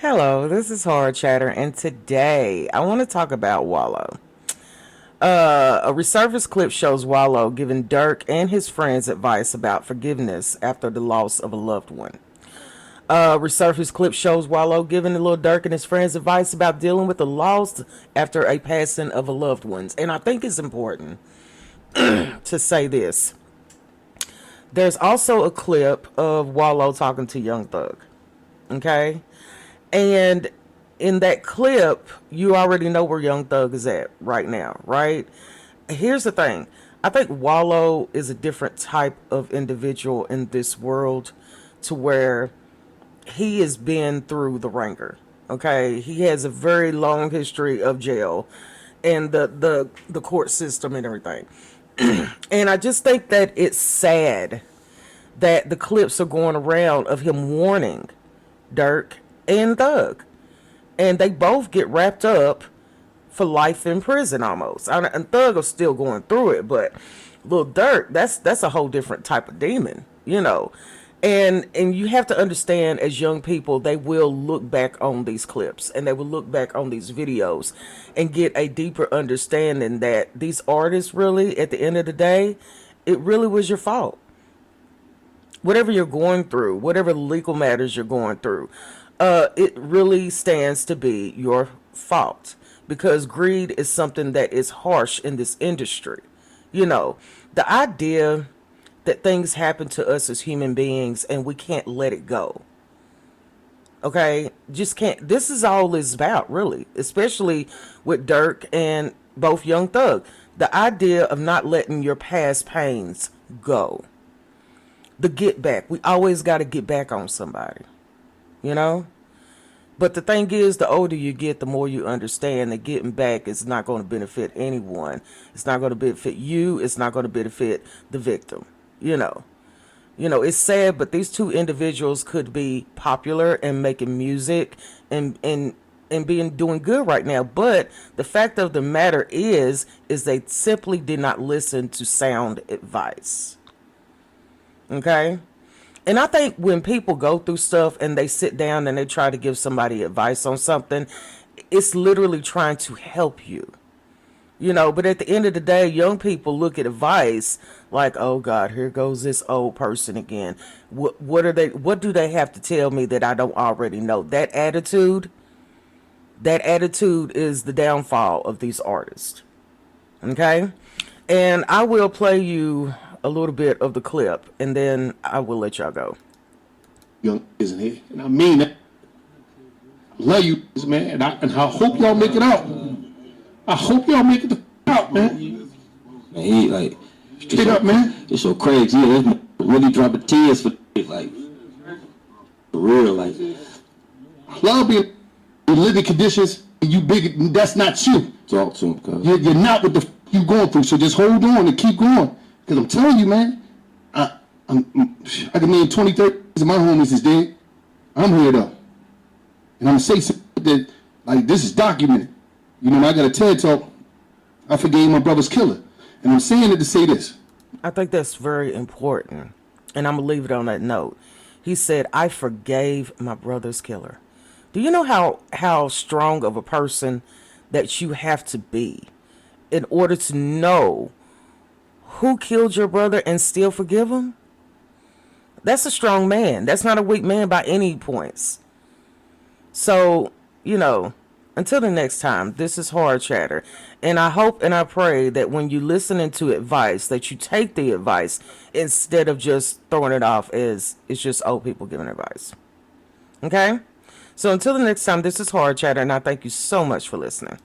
Hello, this is Hard Chatter, and today I want to talk about Wallo. A resurfaced clip shows Wallo giving Durk and his friends advice about forgiveness after the loss of a loved one. Resurfaced clip shows Wallo giving the little Durk and his friends advice about dealing with the loss after a passing of a loved one. And I think it's important to say this. There's also a clip of Wallo talking to Young Thug. Okay? And in that clip, you already know where Young Thug is at right now, right? Here's the thing. I think Wallo is a different type of individual in this world to where he has been through the ringer. Okay? He has a very long history of jail and the court system and everything. And I just think that it's sad that the clips are going around of him warning Durk and Thug, and they both get wrapped up for life in prison almost. And Thug is still going through it, but little Durk, that's a whole different type of demon, you know. And you have to understand, as young people, they will look back on these clips and they will look back on these videos and get a deeper understanding that these artists really, at the end of the day, it really was your fault. Whatever you're going through, whatever legal matters you're going through, it really stands to be your fault, because greed is something that is harsh in this industry. You know, the idea that things happen to us as human beings and we can't let it go. Okay, just can't. This is all it's about, really, especially with Durk and both Young Thug. The idea of not letting your past pains go. The get back. We always got to get back on somebody, you know? But the thing is, the older you get, the more you understand that getting back is not going to benefit anyone. It's not going to benefit you. It's not going to benefit the victim, you know? It's sad, but these two individuals could be popular and making music and being doing good right now. But the fact of the matter is they simply did not listen to sound advice. Okay? And I think when people go through stuff and they sit down and they try to give somebody advice on something, it's literally trying to help you. But at the end of the day, young people look at advice like, oh God, here goes this old person again. What do they have to tell me that I don't already know? That attitude is the downfall of these artists. Okay? And I will play you a little bit of the clip, and then I will let y'all go. Young, isn't he? And I mean that. I love you, man, and I hope y'all make it out. I hope y'all make it out, man. Man, he like straight up, man. It's so crazy. Yeah, this really dropping tears for like for real. Like I love being in living conditions. And you big. That's not you. Talk to him, cuz. You're not what the you going through. So just hold on and keep going. Because I'm telling you, man, I can name 20, 30 of my homies is dead. I'm here, though. And I'm going to say something that, like, this is documented. I got a TED Talk. I forgave my brother's killer. And I'm saying it to say this. I think that's very important. And I'm going to leave it on that note. He said, I forgave my brother's killer. Do you know how strong of a person that you have to be in order to know who killed your brother and still forgive him? That's a strong man. That's not a weak man by any points. So, until the next time, this is Hard Chatter. And I hope and I pray that when you listening to advice, that you take the advice instead of just throwing it off as it's just old people giving advice. Okay? So until the next time, this is Hard Chatter, and I thank you so much for listening.